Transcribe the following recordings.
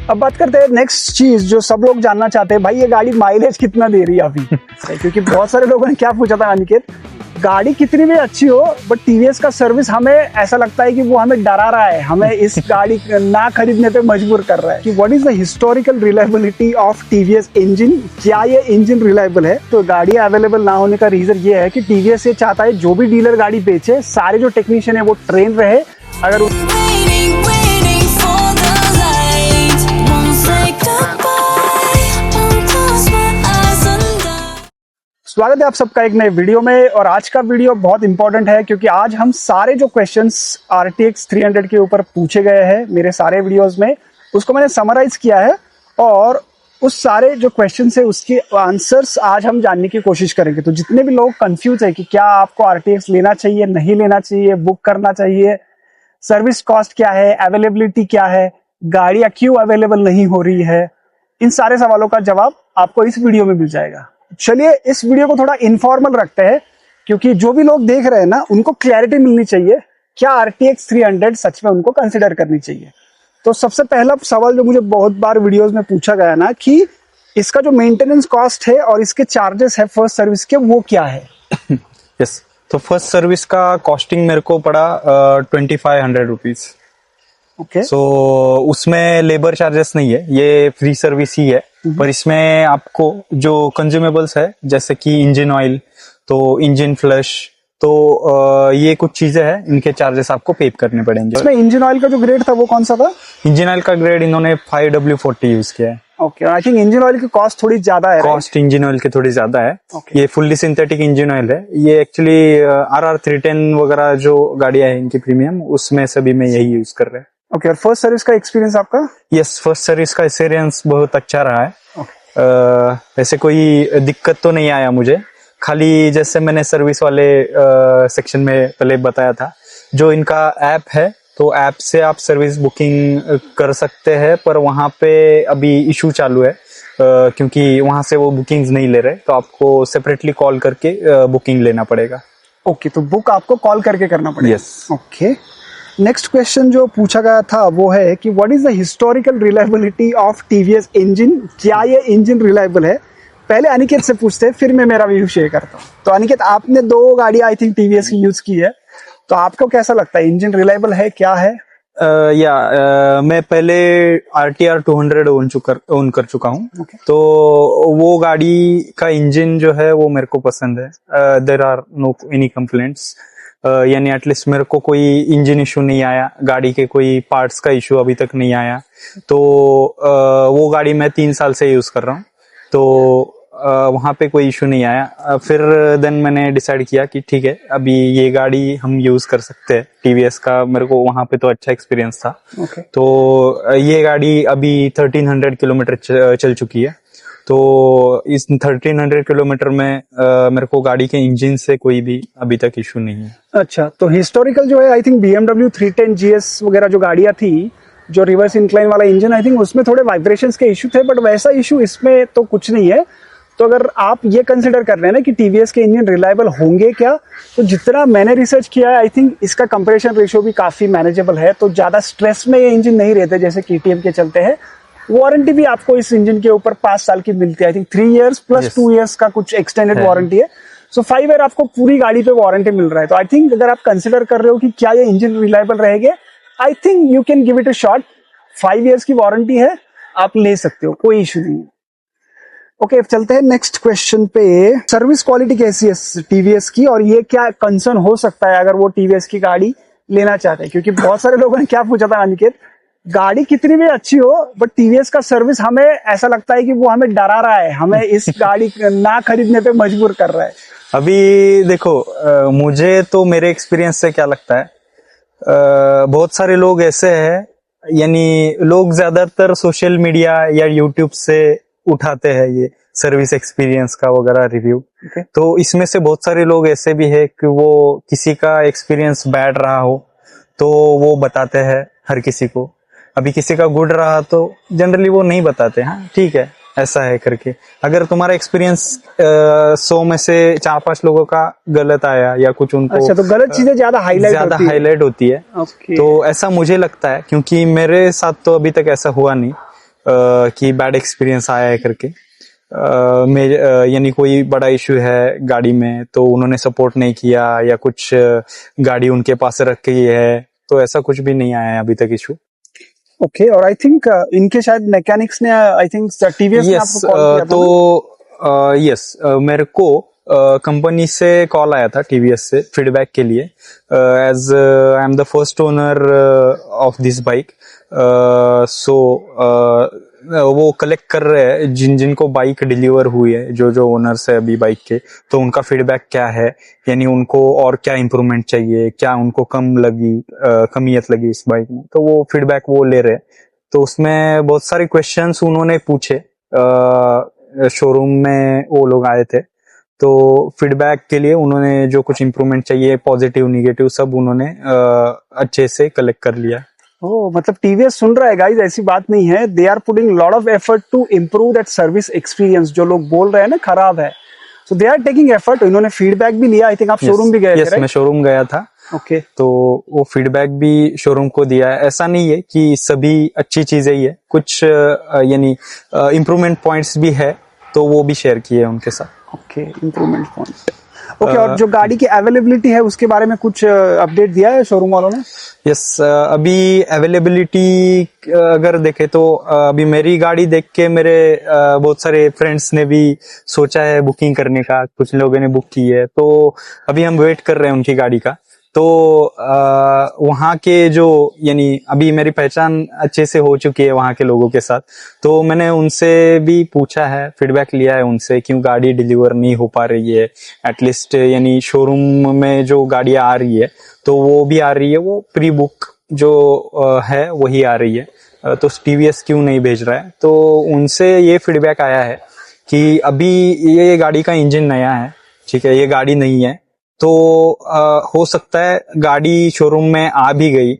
अब बात करते हैं नेक्स्ट चीज जो सब लोग जानना चाहते हैं, भाई ये गाड़ी माइलेज कितना दे रही है अभी। क्योंकि बहुत सारे लोगों ने क्या पूछा था अनिकेत, गाड़ी कितनी भी अच्छी हो बट टीवीएस का सर्विस हमें ऐसा लगता है कि वो हमें डरा रहा है, हमें इस गाड़ी ना खरीदने पे मजबूर कर रहा है। कि what is the historical reliability of TVS engine, क्या ये इंजन रिलायबल है? तो गाड़ी अवेलेबल ना होने का रीजन ये है कि टीवीएस ये चाहता है जो भी डीलर गाड़ी बेचे, सारे जो टेक्नीशियन है वो ट्रेन रहे। अगर स्वागत है आप सबका एक नए वीडियो में। और आज का वीडियो बहुत इंपॉर्टेंट है क्योंकि आज हम सारे जो क्वेश्चंस RTX 300 के ऊपर पूछे गए हैं मेरे सारे वीडियोस में, उसको मैंने समराइज किया है और उस सारे जो क्वेश्चंस है उसके आंसर्स आज हम जानने की कोशिश करेंगे। तो जितने भी लोग कंफ्यूज है कि क्या आपको RTX लेना चाहिए, नहीं लेना चाहिए, बुक करना चाहिए, सर्विस कॉस्ट क्या है, अवेलेबिलिटी क्या है, गाड़ियां क्यों अवेलेबल नहीं हो रही है, इन सारे सवालों का जवाब आपको इस वीडियो में मिल जाएगा। चलिए इस वीडियो को थोड़ा इनफॉर्मल रखते हैं क्योंकि जो भी लोग देख रहे हैं ना उनको क्लैरिटी मिलनी चाहिए, क्या RTX 300 सच में उनको कंसिडर करनी चाहिए। तो सबसे पहला सवाल जो मुझे बहुत बार वीडियोस में पूछा गया ना कि इसका जो मेंटेनेंस कॉस्ट है और इसके चार्जेस है फर्स्ट सर्विस के, वो क्या है? यस, तो फर्स्ट सर्विस का कॉस्टिंग मेरे को पड़ा 2500 रुपीज। ओके, सो उसमें लेबर चार्जेस नहीं है, ये फ्री सर्विस ही है। पर इसमें आपको जो कंज्यूमेबल्स है जैसे कि इंजन ऑयल, तो इंजन फ्लश, तो ये कुछ चीजें हैं, इनके चार्जेस आपको पे करने पड़ेंगे। इसमें इंजन ऑयल का जो ग्रेड था वो कौन सा था? इंजन ऑयल का ग्रेड इन्होंने 5W40 यूज किया है। Okay, I think engine oil की कॉस्ट थोड़ी ज्यादा है। कॉस्ट इंजन ऑयल की थोड़ी ज्यादा है। Okay. ये फुल्ली सिंथेटिक इंजन ऑयल है। ये एक्चुअली RR310 वगैरह जो गाड़ियां हैं इनकी प्रीमियम, उसमें सभी में यही यूज कर रहे हैं। ओके, और फर्स्ट सर्विस का एक्सपीरियंस आपका? यस, फर्स्ट सर्विस का एक्सपीरियंस बहुत अच्छा रहा है। Okay. ऐसे कोई दिक्कत तो नहीं आया मुझे। खाली जैसे मैंने सर्विस वाले सेक्शन में पहले बताया था, जो इनका ऐप है तो ऐप से आप सर्विस बुकिंग कर सकते हैं, पर वहाँ पे अभी इशू चालू है क्योंकि वहाँ से वो बुकिंग्स नहीं ले रहे, तो आपको सेपरेटली कॉल करके बुकिंग लेना पड़ेगा। ओके, तो बुक आपको कॉल करके करना पड़ेगा। यस। ओके, नेक्स्ट क्वेश्चन जो पूछा गया था वो है कि what is the historical reliability of TVS engine, क्या ये इंजन रिलायबल है? पहले अनिकेत से पूछते हैं, फिर मैं मेरा व्यू शेयर करता हूँ। तो अनिकेत, आपने 2 गाड़ी आई थिंक टीवीएस की यूज की है, तो आपको कैसा लगता है, इंजन रिलायबल है, क्या है? मैं पहले RTR 200 ओन कर चुका हूँ। Okay. तो वो गाड़ी का इंजन जो है वो मेरे को पसंद है। There are no any complaints, यानी एटलीस्ट मेरे को कोई इंजन इशू नहीं आया, गाड़ी के कोई पार्ट्स का इशू अभी तक नहीं आया। तो वो गाड़ी मैं 3 साल से यूज कर रहा हूँ, तो वहाँ पे कोई इशू नहीं आया। फिर देन मैंने डिसाइड किया कि ठीक है, अभी ये गाड़ी हम यूज कर सकते हैं। टीवीएस का मेरे को वहाँ पे तो अच्छा एक्सपीरियंस था। Okay. तो ये गाड़ी अभी 1300 किलोमीटर चल चुकी है। तो इस 1300 किलोमीटर में मेरे को गाड़ी के इंजन से कोई भी अभी तक इशू नहीं है। अच्छा, तो हिस्टोरिकल जो है आई थिंक BMW 310 GS वगैरह जो गाड़ियां थी, जो रिवर्स इंक्लाइन वाला इंजन, आई थिंक उसमें थोड़े वाइब्रेशंस के इशू थे, बट वैसा इशू इसमें तो कुछ नहीं है। तो अगर आप ये कंसिडर कर रहे हैं ना कि टीवीएस के इंजन रिलायबल होंगे क्या, तो जितना मैंने रिसर्च किया है आई थिंक इसका कंप्रेशन रेशियो भी काफी मैनेजेबल है, तो ज्यादा स्ट्रेस में ये इंजन नहीं रहते जैसे KTM के चलते हैं। वारंटी भी आपको इस इंजन के ऊपर 5 साल की मिलती है, I think 3 years plus 2 years का कुछ एक्सटेंडेड वारंटी है। सो 5 year आपको पूरी गाड़ी पे वारंटी मिल रहा है। तो आई थिंक अगर आप कंसिडर कर रहे हो कि क्या ये इंजन रिलायबल रहेंगे, I think you can give it a shot. 5 years की वारंटी है, आप ले सकते हो, कोई इशू नहीं है। ओके, चलते हैं नेक्स्ट क्वेश्चन पे। सर्विस क्वालिटी कैसी है टीवीएस की, और ये क्या कंसर्न हो सकता है अगर वो टीवीएस की गाड़ी लेना चाहते हैं? क्योंकि बहुत सारे लोगों ने क्या पूछा था अनिकेत, गाड़ी कितनी भी अच्छी हो बट टीवीएस का सर्विस हमें ऐसा लगता है कि वो हमें डरा रहा है, हमें इस गाड़ी ना खरीदने पे मजबूर कर रहा है। अभी देखो, मुझे तो मेरे एक्सपीरियंस से क्या लगता है, बहुत सारे लोग ऐसे हैं, यानी लोग ज्यादातर सोशल मीडिया या यूट्यूब से उठाते हैं ये सर्विस एक्सपीरियंस का वगैरह रिव्यू। Okay. तो इसमें से बहुत सारे लोग ऐसे भी है कि वो किसी का एक्सपीरियंस बैड रहा हो तो वो बताते हैं हर किसी को, अभी किसी का गुड रहा तो जनरली वो नहीं बताते। हाँ ठीक है, ऐसा है करके। अगर तुम्हारा एक्सपीरियंस 100 में से 4-5 लोगों का गलत आया या कुछ उनको, अच्छा, तो गलत चीजें ज्यादा हाईलाइट होती है। Okay. तो ऐसा मुझे लगता है, क्योंकि मेरे साथ तो अभी तक ऐसा हुआ नहीं। कि बैड एक्सपीरियंस आया है करके। यानी कोई बड़ा इशू है गाड़ी में तो उन्होंने सपोर्ट नहीं किया या कुछ गाड़ी उनके पास रखी है, तो ऐसा कुछ भी नहीं आया है अभी तक इशू। ओके, और आई थिंक इनके शायद मैकेनिक्स ने आई थिंक टीवीएस ने यस, आपको कॉल किया था तो यस मेरे को कंपनी से कॉल आया था टीवीएस से फीडबैक के लिए, as I am the first owner of this bike. So वो कलेक्ट कर रहे हैं जिनको बाइक डिलीवर हुई है, जो ओनर्स है अभी बाइक के, तो उनका फीडबैक क्या है, यानी उनको और क्या इम्प्रूवमेंट चाहिए, क्या उनको कमियत लगी इस बाइक में, तो वो फीडबैक वो ले रहे हैं। तो उसमें बहुत सारे क्वेश्चंस उन्होंने पूछे, शोरूम में वो लोग आए थे, तो फीडबैक के लिए उन्होंने जो कुछ इम्प्रूवमेंट चाहिए पॉजिटिव निगेटिव सब उन्होंने अच्छे से कलेक्ट कर लिया। ओ, मतलब टीवीएस सुन रहा है गाइस, ऐसी बात नहीं है। They are putting lot of effort to improve that service experience. जो लोग बोल रहे हैं ना खराब है, so they are taking effort. इन्होंने फीडबैक भी लिया। आई थिंक आप शोरूम भी गए थे, राइट? मैं शोरूम गया था। ओके, तो वो फीडबैक भी शोरूम को दिया है। ऐसा नहीं है कि सभी अच्छी चीजें ही है, कुछ यानी इम्प्रूवमेंट पॉइंट्स भी है, तो वो भी शेयर किए उनके साथ। Okay, improvement point. ओके, और जो गाड़ी की अवेलेबिलिटी है उसके बारे में कुछ अपडेट दिया है शोरूम वालों ने? यस, अभी अवेलेबिलिटी अगर देखे तो अभी मेरी गाड़ी देख के मेरे बहुत सारे फ्रेंड्स ने भी सोचा है बुकिंग करने का, कुछ लोगों ने बुक की है, तो अभी हम वेट कर रहे हैं उनकी गाड़ी का। तो वहाँ के जो यानी अभी मेरी पहचान अच्छे से हो चुकी है वहाँ के लोगों के साथ, तो मैंने उनसे भी पूछा है, फीडबैक लिया है उनसे, क्यों गाड़ी डिलीवर नहीं हो पा रही है। एटलीस्ट यानी शोरूम में जो गाड़ियाँ आ रही है तो वो भी आ रही है, वो प्री बुक जो है वही आ रही है, तो टीवीएस क्यों नहीं भेज रहा है। तो उनसे ये फीडबैक आया है कि अभी ये गाड़ी का इंजन नया है, ठीक है, ये गाड़ी नहीं है, तो हो सकता है गाड़ी शोरूम में आ भी गई,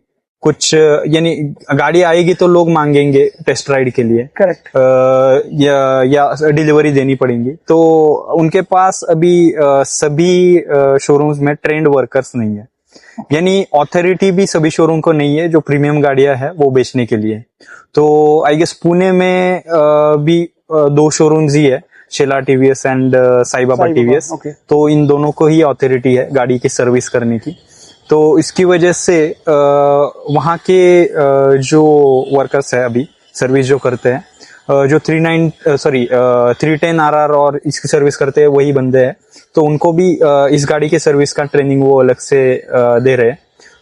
कुछ यानी गाड़ी आएगी तो लोग मांगेंगे टेस्ट राइड के लिए, करेक्ट, या डिलीवरी देनी पड़ेगी। तो उनके पास अभी सभी शोरूम्स में ट्रेंड वर्कर्स नहीं है, यानी ऑथोरिटी भी सभी शोरूम को नहीं है जो प्रीमियम गाड़ियां है वो बेचने के लिए। तो आई गेस पुणे में भी 2 शोरूम्स ही है, शेला TVS and Sai Baba TVS. okay. तो इन दोनों को ही ऑथोरिटी है गाड़ी की सर्विस करने की। तो इसकी वजह से वहाँ के जो वर्कर्स है अभी सर्विस जो करते हैं, जो 310 RR और इसकी सर्विस करते हैं वही बंदे हैं, तो उनको भी इस गाड़ी के सर्विस का ट्रेनिंग वो अलग से दे रहे हैं।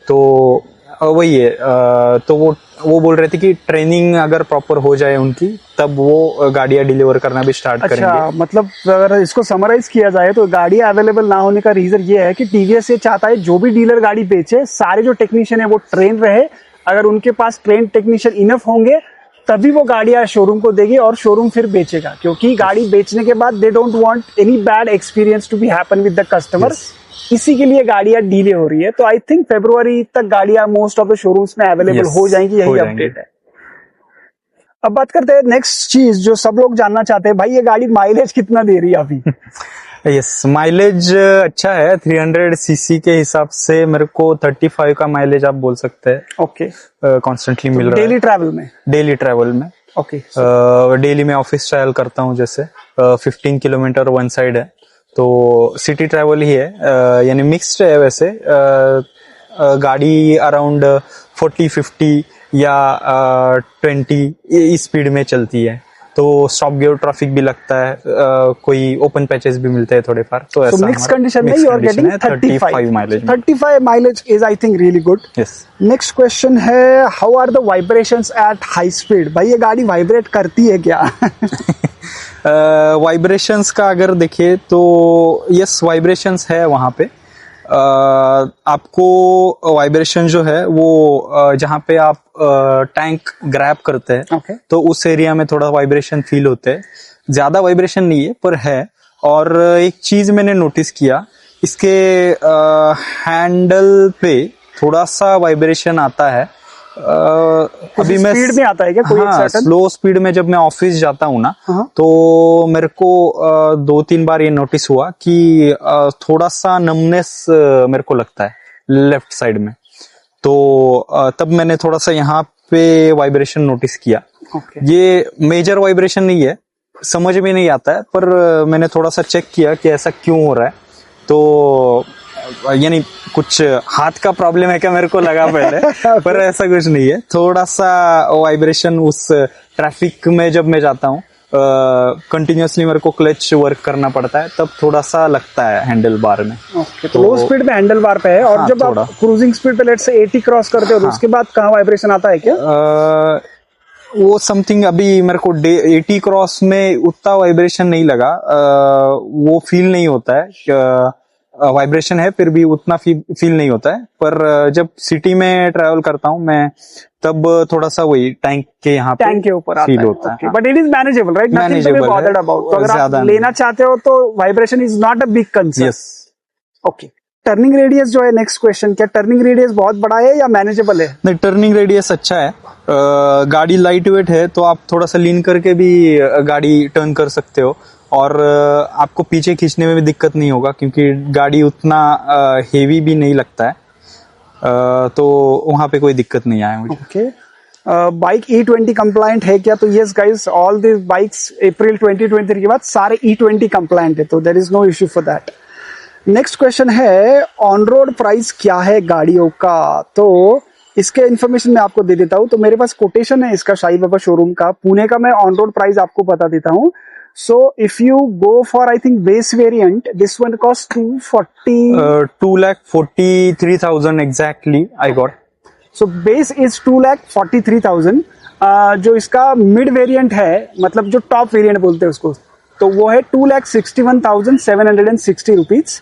तो वही है, तो वो बोल रहे थे कि ट्रेनिंग अगर प्रॉपर हो जाए उनकी तब वो गाड़ियां डिलीवर करना भी स्टार्ट करेंगे। अच्छा, मतलब अगर इसको समराइज किया जाए तो गाड़ियां अवेलेबल ना होने का रीजन ये है कि टीवीएस ये चाहता है जो भी डीलर गाड़ी बेचे, सारे जो टेक्नीशियन है वो ट्रेन रहे। अगर उनके पास ट्रेन टेक्नीशियन इनफ होंगे तभी वो गाड़ियां शोरूम को देगी और शोरूम फिर बेचेगा, क्योंकि गाड़ी बेचने के बाद they don't want any bad experience to be happen with the customer. इसी के लिए गाड़ियां डीले हो रही है। तो आई थिंक फरवरी तक गाड़ियां मोस्ट ऑफ द शोरूम्स में अवेलेबल हो जाएंगी, यही अपडेट है। अब बात करते हैं नेक्स्ट चीज जो सब लोग जानना चाहते हैं, भाई ये गाड़ी माइलेज कितना दे रही है अभी? यस, माइलेज अच्छा है, 300 सीसी के हिसाब से मेरे को 35 का माइलेज आप बोल सकते हैं। ओके, कॉन्स्टेंटली मिल रहा है डेली ट्रैवल में? डेली ट्रैवल में, ओके। डेली में ऑफिस ट्रैवल करता हूँ, जैसे 15 किलोमीटर वन साइड है, तो सिटी ट्रैवल ही है, यानी मिक्स्ड है वैसे। गाड़ी अराउंड 40-50 या 20 इस स्पीड में चलती है, तो स्टॉप गियर ट्रैफिक भी लगता है, कोई ओपन पैचेस भी मिलते हैं थोड़े फार। तो ऐसा मिक्स कंडीशन में you are getting 35 mileage. 35 mileage is I think really good. Yes. Next question है, how are the vibrations at high speed? भाई ये गाड़ी वाइब्रेट करती है क्या? वाइब्रेशंस का अगर देखे तो यस, वाइब्रेशंस है वहां पे। आपको वाइब्रेशन जो है वो जहाँ पे आप टैंक ग्रैब करते हैं, okay. तो उस एरिया में थोड़ा वाइब्रेशन फील होते हैं, ज्यादा वाइब्रेशन नहीं है पर है। और एक चीज मैंने नोटिस किया, इसके हैंडल पे थोड़ा सा वाइब्रेशन आता है। अभी मैं स्पीड में आता है क्या कोई? हाँ, स्लो स्पीड में जब मैं ऑफिस जाता हूँ ना, तो मेरे को 2-3 बार ये नोटिस हुआ कि थोड़ा सा नमनेस मेरे को लगता है लेफ्ट साइड में। तो तब मैंने थोड़ा सा यहाँ पे वाइब्रेशन नोटिस किया। Okay. ये मेजर वाइब्रेशन नहीं है, समझ में नहीं आता है, पर मैंने थोड़ा सा चेक किया कि ऐसा क्यों हो रहा है। तो यानी कुछ हाथ का प्रॉब्लम है क्या मेरे को लगा पहले, पर ऐसा कुछ नहीं है। थोड़ा सा वाइब्रेशन उस ट्रैफिक में जब मैं जाता हूँ, कंटिन्यूअसली मेरे को क्लच वर्क करना पड़ता है, तब थोड़ा सा लगता है हैंडल बार में। ओके, तो लो स्पीड में हैंडल बार पे है, और हाँ, जब थोड़ा। आप क्रूजिंग स्पीड पे लेट से 80 क्रॉस करते हो तो उसके बाद कहाँ वाइब्रेशन आता है क्या? वो समथिंग अभी मेरे को 80 क्रॉस में उतना वाइब्रेशन नहीं लगा, वो फील नहीं होता है। वाइब्रेशन है फिर भी उतना फील नहीं होता है, पर जब सिटी में ट्रैवल करता हूँ मैं, तब थोड़ा सा वही टैंक के यहाँ पे टैंक के ऊपर आता फील है। होता है। But it is manageable, right? Nothing to be Manageable bothered है, अबाउट। तो अगर ज्यादा आप नहीं। लेना चाहते हो तो vibration is not a big concern. Yes. Okay, turning radius जो है, नेक्स्ट क्वेश्चन, क्या टर्निंग रेडियस बहुत बड़ा है या मैनेजेबल है? नहीं, टर्निंग रेडियस अच्छा है। गाड़ी लाइट वेट है तो आप थोड़ा सा लीन करके भी गाड़ी टर्न कर सकते हो, और आपको पीछे खींचने में भी दिक्कत नहीं होगा, क्योंकि गाड़ी उतना हेवी भी नहीं लगता है, तो वहां पे कोई दिक्कत नहीं आया मुझे। ओके, बाइक E20 कंप्लायंट है क्या? तो yes guys, all this bikes April 2023 के बाद सारे E20 कंप्लायंट है, तो there is no issue for that. Next question है, ऑन रोड प्राइस क्या है गाड़ियों का? तो इसके इन्फॉर्मेशन मैं आपको दे देता हूँ। तो मेरे पास कोटेशन है इसका साई बाबा शोरूम का, पुणे का। मैं ऑन रोड प्राइस आपको बता देता हूँ। So if you go for, I think, base variant, this one cost 240 2,43,000 exactly I got. So base is 2,43,000। जो इसका मिड वेरिएंट है, मतलब जो टॉप वेरिएंट बोलते हैं उसको, तो वो है 2,61,760 रुपीज।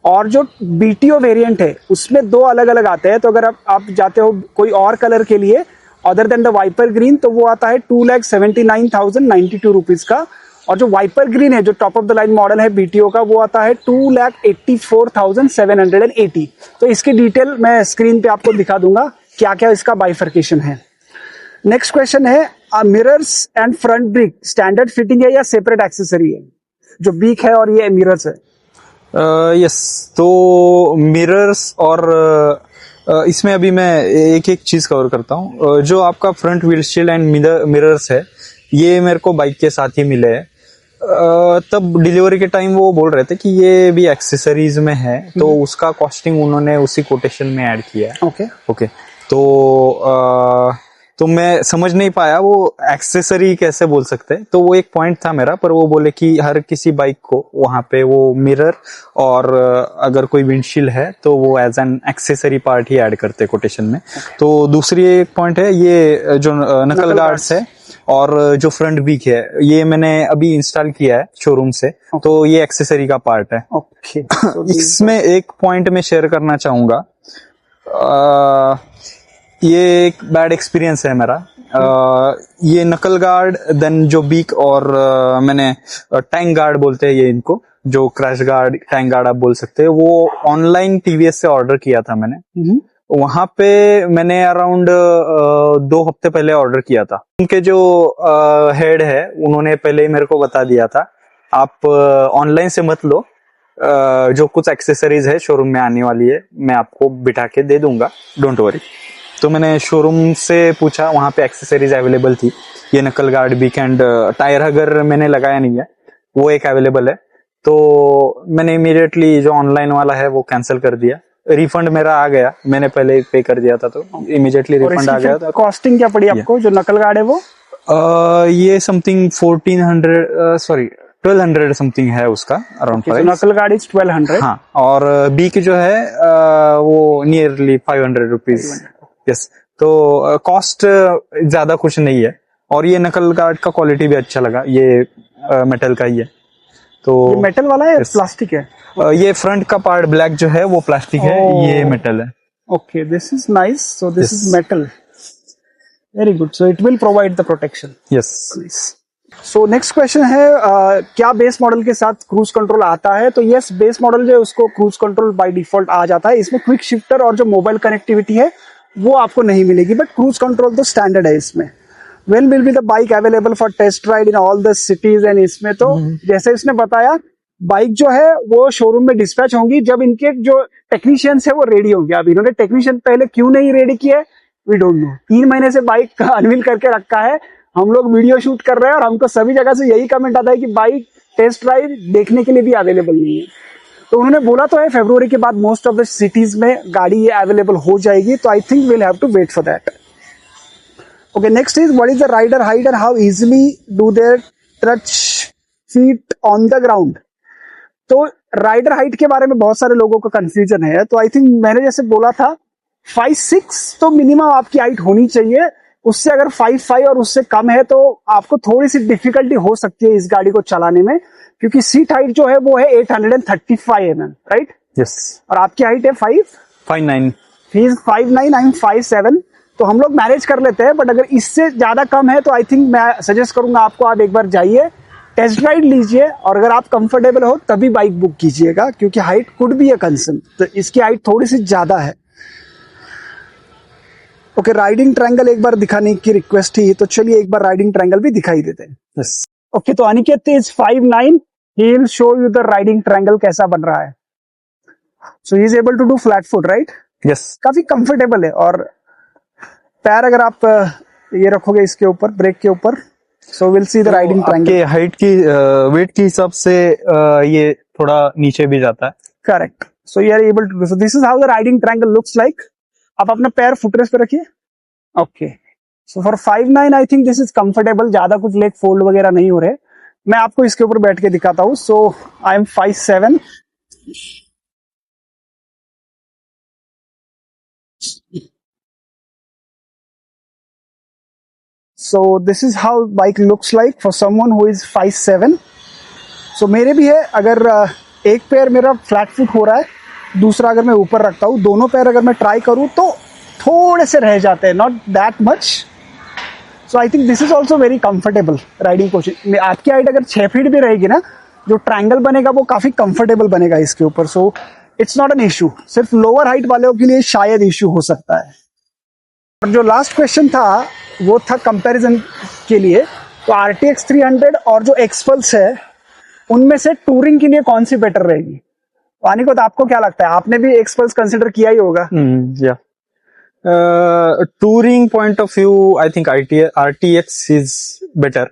और जो BTO वेरिएंट है उसमें दो अलग अलग आते हैं। तो अगर आप जाते हो कोई और कलर के लिए other than the wiper green, तो वो आता है 2,79,092 रुपीज का। और जो वाइपर ग्रीन है, जो top of the line model है BTO का, वो आता है 2,84,780। तो इसकी डिटेल मैं स्क्रीन पे आपको दिखा दूंगा क्या क्या इसका बाइफर्केशन है। नेक्स्ट क्वेश्चन है, mirrors and front brake standard fitting है या सेपरेट एक्सेसरी है? जो बीक है और ये मिरर्स है। यस, तो मिरर्स और इसमें अभी मैं एक एक चीज कवर करता हूँ। जो आपका फ्रंट विंडशील्ड एंड मिरर्स है, ये मेरे को बाइक के साथ ही मिले हैं। तब डिलीवरी के टाइम वो बोल रहे थे कि ये भी एक्सेसरीज में है, तो उसका कॉस्टिंग उन्होंने उसी कोटेशन में ऐड किया है। ओके, तो मैं समझ नहीं पाया वो एक्सेसरी कैसे बोल सकते हैं। तो वो एक पॉइंट था मेरा, पर वो बोले कि हर किसी बाइक को वहां पे वो मिरर और अगर कोई विंडशील्ड है तो वो एज एन एक्सेसरी पार्ट ही ऐड करते कोटेशन में। तो दूसरी एक पॉइंट है, ये जो नकल गार्ड्स है और जो फ्रंट बीक है, ये मैंने अभी इंस्टॉल किया है शोरूम से, तो ये एक्सेसरी का पार्ट है। ओके, इसमें एक पॉइंट मैं शेयर करना चाहूंगा। ये एक बैड एक्सपीरियंस है मेरा। ये नकल गार्ड, देन जो बीक और मैंने टैंक गार्ड बोलते हैं ये इनको, जो क्रैश गार्ड, टैंक गार्ड आप बोल सकते हैं, वो ऑनलाइन TVS से ऑर्डर किया था मैंने। वहां पे मैंने अराउंड 2 हफ्ते पहले ऑर्डर किया था। उनके जो हेड है, उन्होंने पहले ही मेरे को बता दिया था, आप ऑनलाइन से मत लो, जो कुछ एक्सेसरीज है शोरूम में आने वाली है, मैं आपको बिठा के दे दूंगा, डोंट वरी। तो मैंने शोरूम से पूछा, वहां पे एक्सेसरीज अवेलेबल थी, ये नकल गार्ड, बीक एंड टायर अगर मैंने लगाया नहीं है वो एक अवेलेबल है। तो मैंने इमीडिएटली जो ऑनलाइन वाला है वो कैंसिल कर दिया। रिफंड मेरा आ गया, मैंने पहले पे कर दिया था, तो इमीडिएटली रिफंड आ गया था। कॉस्टिंग क्या पड़ी आपको जो नकल गार्ड है वो? ये समथिंग 1200 समथिंग है उसका अराउंड प्राइस। नकल गार्ड इज 1200। हाँ, और बीक जो है वो नियरली 500 रुपीज। यस, तो कॉस्ट ज्यादा कुछ नहीं है, और ये नकल गार्ड का क्वालिटी भी अच्छा लगा, ये मेटल का ही है। तो ये मेटल वाला है, प्लास्टिक है? ये फ्रंट का पार्ट ब्लैक जो है वो प्लास्टिक है, ये मेटल है। Okay, this is nice. So this is metal, very good. So it will provide the protection. Yes. So next question है, क्या बेस मॉडल के साथ क्रूज कंट्रोल आता है? तो यस, बेस मॉडल जो है उसको क्रूज कंट्रोल बाय डिफॉल्ट आ जाता है। इसमें क्विक शिफ्टर और जो मोबाइल कनेक्टिविटी है वो आपको नहीं मिलेगी, बट क्रूज कंट्रोल तो स्टैंडर्ड है इसमें। When will be the bike available for test ride in all the cities? and इसमें तो जैसे इसने बताया, बाइक जो है वो शोरूम में डिस्पैच होंगी जब इनके जो टेक्नीशियंस है वो रेडी होंगे। अब इन्होंने टेक्नीशियन पहले क्यों नहीं रेडी किया है, वी डोंट नो। 3 महीने से बाइक अनवील करके रखा है, हम लोग वीडियो शूट कर रहे हैं और हमको सभी जगह से यही कमेंट आता है कि बाइक टेस्ट ड्राइव देखने के लिए भी अवेलेबल नहीं है। तो उन्होंने बोला तो है फरवरी के बाद मोस्ट ऑफ द सिटीज में गाड़ी ये अवेलेबल हो जाएगी, तो I think will have to wait for that. Okay, next is what is the rider height and how easily do their touch feet on the ground. तो rider height के बारे में बहुत सारे लोगों को कंफ्यूजन है। तो आई थिंक मैंने जैसे बोला था 5'6" तो मिनिमम आपकी हाइट होनी चाहिए। उससे अगर 5'5" और उससे कम है तो आपको थोड़ी सी डिफिकल्टी हो सकती है इस गाड़ी को चलाने में, क्योंकि सीट हाइट जो है वो है 835 mm, राइट? यस। और आपकी हाइट है 5'9". 5'9", आई एम 5'7", तो हम लोग मैनेज कर लेते हैं। बट अगर इससे ज्यादा कम है तो आई थिंक मैं सजेस्ट करूंगा आपको आप एक बार जाइए, टेस्ट राइड लीजिए, और अगर आप कंफर्टेबल हो तभी बाइक बुक कीजिएगा, क्योंकि height could be a concern. तो इसकी हाइट थोड़ी सी ज्यादा है। ओके, राइडिंग ट्रायंगल एक बार दिखाने की रिक्वेस्ट थी, तो चलिए एक बार राइडिंग ट्रायंगल भी दिखाई देते हैं। यस। ओके, तो Aniket is 5'9", he will show you the riding triangle कैसा बन रहा है। So he is able to do flat foot, right? Yes. काफी कंफर्टेबल है, और पैर अगर आप ये रखोगे इसके ऊपर, ब्रेक के ऊपर, so will see the riding triangle. आपके हाइट की वेट के हिसाब से ये थोड़ा नीचे भी जाता है। Correct, so you are able to do. So this is how the riding triangle looks like. आप अपना पैर फुटरेस्ट पे रखिए। Okay, so for 5'9" I think this is comfortable, ज्यादा कुछ लेग फोल्ड वगैरह नहीं हो रहे। मैं आपको इसके ऊपर बैठ के दिखाता हूँ। सो I am 5'7". So this is how bike looks like for someone who is 5'7". So मेरे भी है, अगर एक पैर मेरा फ्लैट फुट हो रहा है, दूसरा अगर मैं ऊपर रखता हूँ, दोनों पैर अगर मैं ट्राई करूँ तो थोड़े से रह जाते हैं, not that much. So I think this is also very comfortable riding position. आपकी हाइट अगर 6 फीट भी रहेगी ना, जो ट्रायंगल बनेगा वो काफी कंफर्टेबल बनेगा इसके ऊपर। So it's not an issue, सिर्फ लोअर हाइट वालों के लिए शायद इशू हो सकता है। और जो लास्ट क्वेश्चन था वो था कंपैरिजन के लिए। तो RTX 300 और जो एक्सपल्स है, उनमें से टूरिंग के लिए कौन सी बेटर रहेगी? वानी को, तो आपको क्या लगता है? आपने भी एक्सपल्स कंसिडर किया ही होगा। या touring point of view I think RTX is better.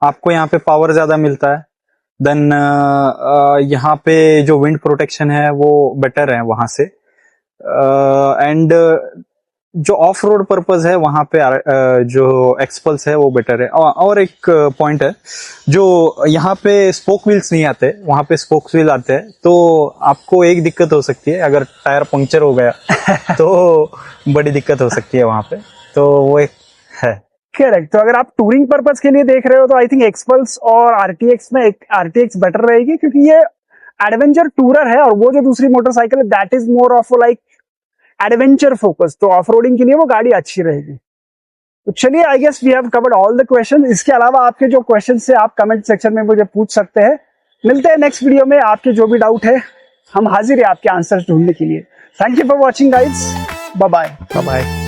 आपको यहाँ पे पावर ज्यादा मिलता है, देन यहाँ पे जो विंड प्रोटेक्शन है वो बेटर है वहां से, एंड जो ऑफ रोड पर्पज है वहां पे जो एक्सपल्स है वो बेटर है। और एक पॉइंट है, जो यहाँ पे स्पोक व्हील्स नहीं आते, वहां पे स्पोक व्हील आते हैं, तो आपको एक दिक्कत हो सकती है, अगर टायर पंक्चर हो गया तो बड़ी दिक्कत हो सकती है वहां पे, तो वो एक है। करेक्ट, तो अगर आप टूरिंग पर्पज के लिए देख रहे हो तो आई थिंक एक्सपल्स और RTX में RTX बेटर रहेगी, क्योंकि ये एडवेंचर टूरर है, और वो जो दूसरी मोटरसाइकिल है that is more of like adventure focus. तो ऑफ रोडिंग के लिए वो गाड़ी अच्छी रहेगी। तो चलिए, I guess we have covered all the question. इसके अलावा आपके जो क्वेश्चन है आप कमेंट सेक्शन में मुझे पूछ सकते हैं। मिलते हैं नेक्स्ट वीडियो में। आपके जो भी डाउट है हम हाजिर है आपके आंसर ढूंढने के लिए। Thank you for watching guys, bye bye. Bye.